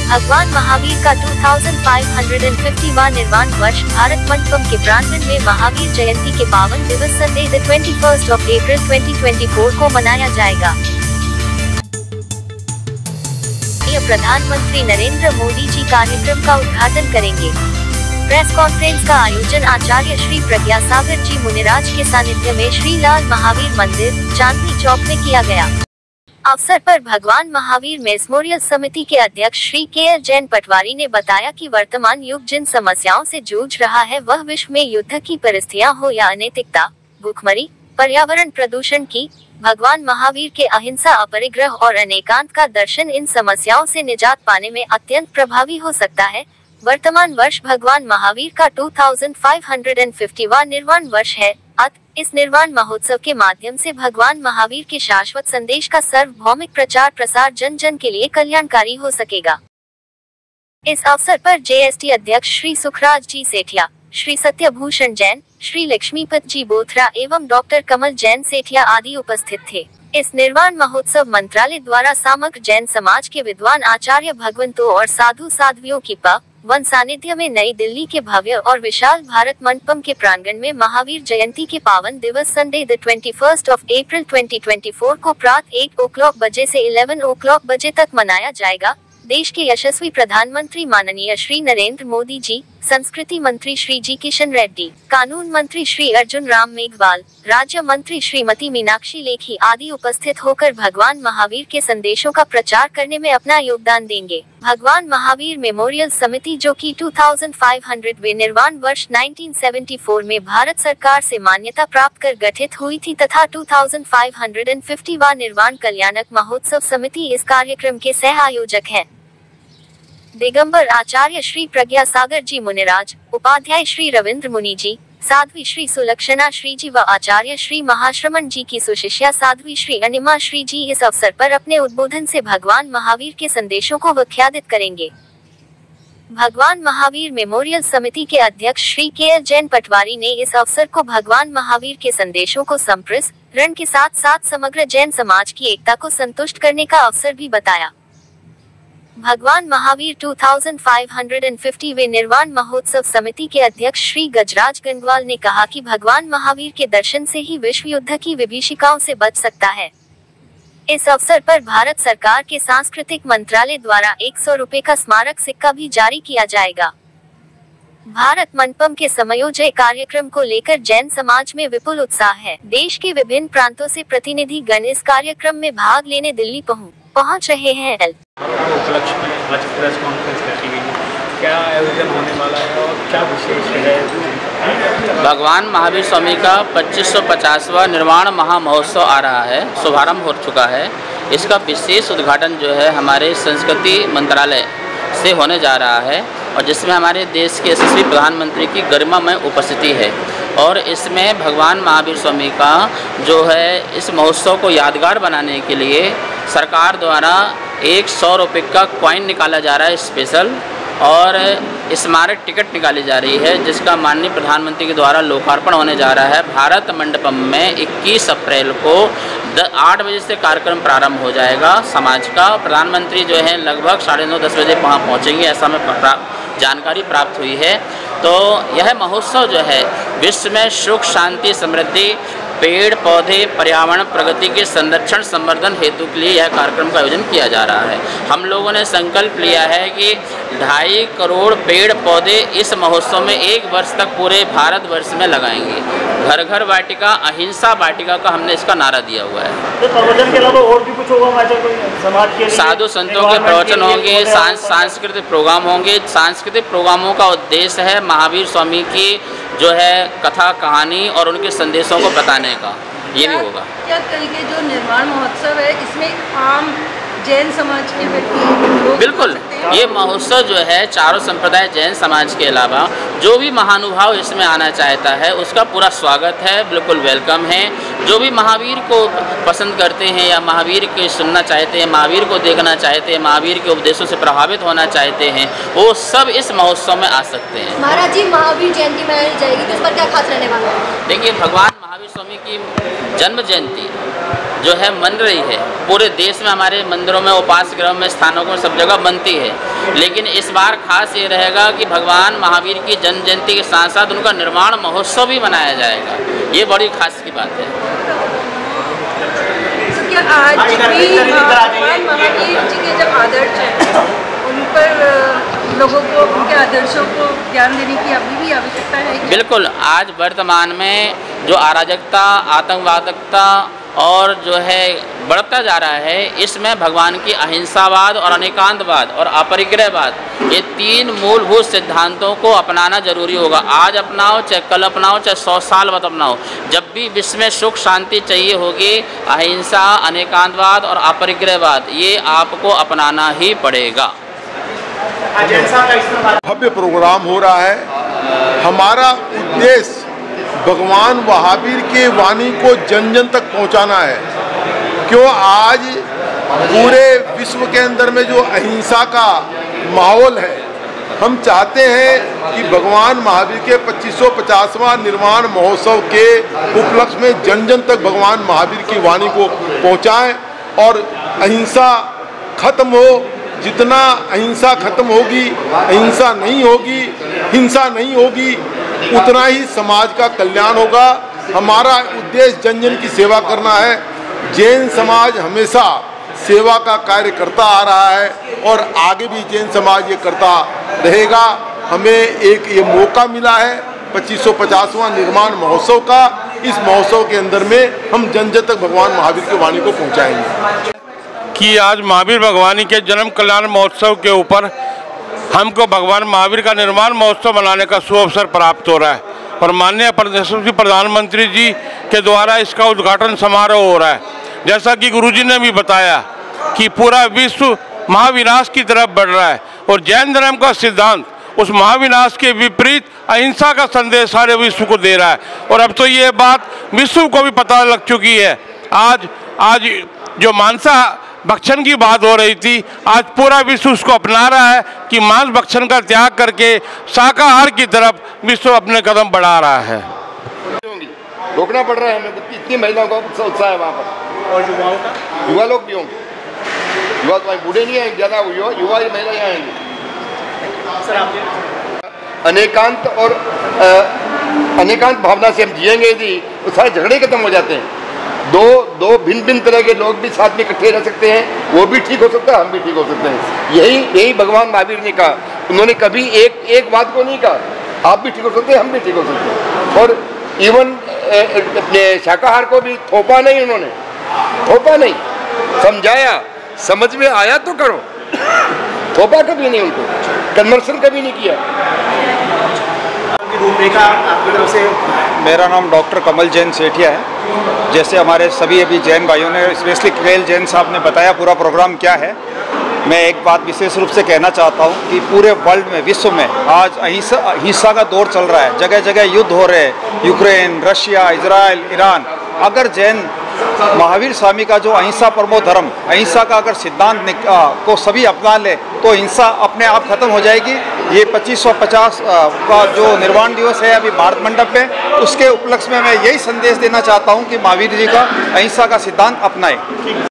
भगवान महावीर का 2550वां निर्वाण वर्ष भारत मंडपम के प्रांगण में महावीर जयंती के पावन दिवस संडे 21 अप्रैल 2024 को मनाया जाएगा। प्रधानमंत्री नरेंद्र मोदी जी कार्यक्रम का उद्घाटन करेंगे। प्रेस कॉन्फ्रेंस का आयोजन आचार्य श्री प्रज्ञा सागर जी मुनिराज के सानिध्य में श्री लाल महावीर मंदिर, चांदनी चौक में किया गया। अवसर पर भगवान महावीर मेमोरियल समिति के अध्यक्ष श्री के जैन पटवारी ने बताया कि वर्तमान युग जिन समस्याओं से जूझ रहा है वह विश्व में युद्ध की परिस्थितियां हो या अनैतिकता, भूखमरी, पर्यावरण प्रदूषण की, भगवान महावीर के अहिंसा, अपरिग्रह और अनेकांत का दर्शन इन समस्याओं से निजात पाने में अत्यंत प्रभावी हो सकता है। वर्तमान वर्ष भगवान महावीर का 2550वां निर्वाण वर्ष है। इस निर्वाण महोत्सव के माध्यम से भगवान महावीर के शाश्वत संदेश का सार्वभौमिक प्रचार प्रसार जन जन के लिए कल्याणकारी हो सकेगा। इस अवसर पर जेएसटी अध्यक्ष श्री सुखराज जी सेठिया, श्री सत्यभूषण जैन, श्री लक्ष्मीपत जी बोथरा एवं डॉक्टर कमल जैन सेठिया आदि उपस्थित थे। इस निर्वाण महोत्सव मंत्रालय द्वारा समग्र जैन समाज के विद्वान आचार्य भगवंतों और साधु साध्वियों की वन सानिध्य में नई दिल्ली के भव्य और विशाल भारत मंडपम के प्रांगण में महावीर जयंती के पावन दिवस संडे 21 अप्रैल 2024 को प्रातः 8 बजे से 11 बजे तक मनाया जाएगा। देश के यशस्वी प्रधानमंत्री माननीय श्री नरेंद्र मोदी जी, संस्कृति मंत्री श्री जी किशन रेड्डी, कानून मंत्री श्री अर्जुन राम मेघवाल, राज्य मंत्री श्रीमती मीनाक्षी लेखी आदि उपस्थित होकर भगवान महावीर के संदेशों का प्रचार करने में अपना योगदान देंगे। भगवान महावीर मेमोरियल समिति, जो कि 2500वें निर्वाण वर्ष 1974 में भारत सरकार से मान्यता प्राप्त कर गठित हुई थी तथा 2550वां निर्वाण कल्याणक महोत्सव समिति इस कार्यक्रम के सह आयोजक है। दिगंबर आचार्य श्री प्रज्ञा सागर जी मुनिराज, उपाध्याय श्री रविंद्र मुनि जी, साध्वी श्री सुलक्षणा श्री जी व आचार्य श्री महाश्रमण जी की सुशिष्या साध्वी श्री अनिमा श्री जी इस अवसर पर अपने उद्बोधन से भगवान महावीर के संदेशों को व्याख्यात करेंगे। भगवान महावीर मेमोरियल समिति के अध्यक्ष श्री के जैन पटवारी ने इस अवसर को भगवान महावीर के संदेशों को संप्रसारण के साथ साथ समग्र जैन समाज की एकता को संतुष्ट करने का अवसर भी बताया। भगवान महावीर 2550वें निर्वाण महोत्सव समिति के अध्यक्ष श्री गजराज गंगवाल ने कहा कि भगवान महावीर के दर्शन से ही विश्व युद्ध की विभीषिकाओं से बच सकता है। इस अवसर पर भारत सरकार के सांस्कृतिक मंत्रालय द्वारा 100 रुपए का स्मारक सिक्का भी जारी किया जाएगा। भारत मंडपम के समयोजय कार्यक्रम को लेकर जैन समाज में विपुल उत्साह है। देश के विभिन्न प्रांतों से प्रतिनिधि गण इस कार्यक्रम में भाग लेने दिल्ली पहुंच रहे हैं। उपलक्ष्य में आज प्रेस कॉन्फ्रेंस रखी गई है, क्या आयोजन होने वाला है और क्या विशेष है? भगवान महावीर स्वामी का 2550वां निर्वाण महामहोत्सव आ रहा है, शुभारंभ हो चुका है। इसका विशेष उद्घाटन जो है हमारे संस्कृति मंत्रालय से होने जा रहा है और जिसमें हमारे देश के यशस्वी प्रधानमंत्री की गरिमामय उपस्थिति है और इसमें भगवान महावीर स्वामी का जो है इस महोत्सव को यादगार बनाने के लिए सरकार द्वारा 100 रुपये का कॉइन निकाला जा रहा है स्पेशल और स्मारक टिकट निकाली जा रही है, जिसका माननीय प्रधानमंत्री के द्वारा लोकार्पण होने जा रहा है। भारत मंडपम में 21 अप्रैल को 8 बजे से कार्यक्रम प्रारंभ हो जाएगा समाज का। प्रधानमंत्री जो है लगभग 9:30-10 बजे वहाँ पहुँचेंगे, ऐसा हमें जानकारी प्राप्त हुई है। तो यह महोत्सव जो है विश्व में सुख, शांति, समृद्धि, पेड़ पौधे, पर्यावरण प्रगति के संरक्षण संवर्धन हेतु के लिए यह कार्यक्रम का आयोजन किया जा रहा है। हम लोगों ने संकल्प लिया है कि 2.5 करोड़ पेड़ पौधे इस महोत्सव में 1 वर्ष तक पूरे भारतवर्ष में लगाएंगे। घर घर वाटिका, अहिंसा वाटिका का हमने इसका नारा दिया हुआ है। तो प्रवचन के अलावा और भी कुछ होगा समाज के लिए? साधु संतों के प्रवचन होंगे, सांस्कृतिक प्रोग्राम होंगे। सांस्कृतिक प्रोग्रामों का उद्देश्य है महावीर स्वामी की जो है कथा कहानी और उनके संदेशों को बताने का, ये भी होगा। क्या कल के जो निर्वाण महोत्सव है इसमें आम जैन समाज के व्यक्ति बिल्कुल, ये महोत्सव जो है चारों संप्रदाय जैन समाज के अलावा जो भी महानुभाव इसमें आना चाहता है उसका पूरा स्वागत है, बिल्कुल वेलकम है। जो भी महावीर को पसंद करते हैं या महावीर के सुनना चाहते हैं, महावीर को देखना चाहते हैं, महावीर के उपदेशों से प्रभावित होना चाहते हैं, वो सब इस महोत्सव में आ सकते हैं। महाराज जी, महावीर जयंती मनाई जाएगी तो इस पर क्या खास रहने वाला है? देखिए, भगवान महावीर स्वामी की जन्म जयंती जो है मन रही है। पूरे देश में हमारे मंदिरों में, उपास गृह में, स्थानों में सब जगह बनती है। लेकिन इस बार खास ये रहेगा कि भगवान महावीर की जन्म जयंती के साथ साथ उनका निर्माण महोत्सव भी मनाया जाएगा। ये बड़ी खास की बात है। तो क्या आज भी भगवान महावीर जी के जब आदर्श हैं, उन पर लोगों को उनके आदर्शों को ध्यान देने की अभी भी आवश्यकता है? बिल्कुल। आज वर्तमान में जो अराजकता, आतंकवादकता और जो है बढ़ता जा रहा है, इसमें भगवान की अहिंसावाद और अनेकांतवाद और अपरिग्रहवाद, ये तीन मूलभूत सिद्धांतों को अपनाना जरूरी होगा। आज अपनाओ, चाहे कल अपनाओ, चाहे 100 साल बाद अपनाओ। जब भी विश्व में सुख शांति चाहिए होगी, अहिंसा, अनेकांतवाद और अपरिग्रहवाद, ये आपको अपनाना ही पड़ेगा। भव्य प्रोग्राम हो रहा है। हमारा उद्देश्य भगवान महावीर के वाणी को जन जन तक पहुंचाना है। क्यों आज पूरे विश्व के अंदर में जो अहिंसा का माहौल है, हम चाहते हैं कि भगवान महावीर के 2550वां निर्वाण महोत्सव के उपलक्ष्य में जन जन तक भगवान महावीर की वाणी को पहुंचाएं और अहिंसा खत्म हो। जितना अहिंसा खत्म होगी, अहिंसा नहीं होगी, हिंसा नहीं होगी, उतना ही समाज का कल्याण होगा। हमारा उद्देश्य जन जन की सेवा करना है। जैन समाज हमेशा सेवा का कार्य करता आ रहा है और आगे भी जैन समाज ये करता रहेगा। हमें एक ये मौका मिला है 2550वां निर्माण महोत्सव का। इस महोत्सव के अंदर में हम जन जन तक भगवान महावीर की वाणी को पहुंचाएंगे। कि आज महावीर भगवान के जन्म कल्याण महोत्सव के ऊपर हमको भगवान महावीर का निर्माण महोत्सव मनाने का सुअवसर प्राप्त हो रहा है और माननीय प्रधानमंत्री जी के द्वारा इसका उद्घाटन समारोह हो रहा है। जैसा कि गुरुजी ने भी बताया कि पूरा विश्व महाविनाश की तरफ बढ़ रहा है और जैन धर्म का सिद्धांत उस महाविनाश के विपरीत अहिंसा का संदेश सारे विश्व को दे रहा है। और अब तो ये बात विश्व को भी पता लग चुकी है। आज जो मांसा भक्षण की बात हो रही थी, आज पूरा विश्व उसको अपना रहा है कि मांस भक्षण का त्याग करके शाकाहार की तरफ विश्व अपने कदम बढ़ा रहा है। रोकना पड़ रहा है हमें, इतनी महिलाओं का उत्साह है वहाँ पर। और युवाओं का, युवा लोग भी होंगे, युवा तो बूढ़े नहीं आएंगे, ज़्यादा युवा महिला यहाँ आएंगे। सर आप अनेकांत और अनेकांत भावना से हम जिएंगे यदि, तो सारे झगड़े खत्म हो जाते हैं। दो भिन्न भिन्न तरह के लोग भी साथ में इकट्ठे रह सकते हैं, वो भी ठीक हो सकता है, हम भी ठीक हो सकते हैं। यही भगवान महावीर ने कहा। उन्होंने कभी एक बात को नहीं कहा, आप भी ठीक हो सकते हैं, हम भी ठीक हो सकते हैं। और इवन अपने शाकाहार को भी थोपा नहीं, उन्होंने थोपा नहीं, समझाया, समझ में आया तो करो, थोपा कभी नहीं, उनको कन्वर्सन कभी नहीं किया। रूपरेखा आपकी तरफ से? मेरा नाम डॉक्टर कमल जैन सेठिया है। जैसे हमारे सभी अभी जैन भाइयों ने, स्पेशली केएल जैन साहब ने बताया पूरा प्रोग्राम क्या है, मैं एक बात विशेष रूप से कहना चाहता हूँ कि पूरे वर्ल्ड में, विश्व में आज अहिंसा का दौर चल रहा है। जगह जगह युद्ध हो रहे हैं, यूक्रेन, रशिया, इजराइल, ईरान। अगर जैन महावीर स्वामी का जो अहिंसा परमो धर्म, अहिंसा का अगर सिद्धांत को सभी अपना ले तो हिंसा अपने आप खत्म हो जाएगी। ये 2550 का जो निर्वाण दिवस है अभी भारत मंडप में, उसके उपलक्ष्य में मैं यही संदेश देना चाहता हूँ कि महावीर जी का अहिंसा का सिद्धांत अपनाएं।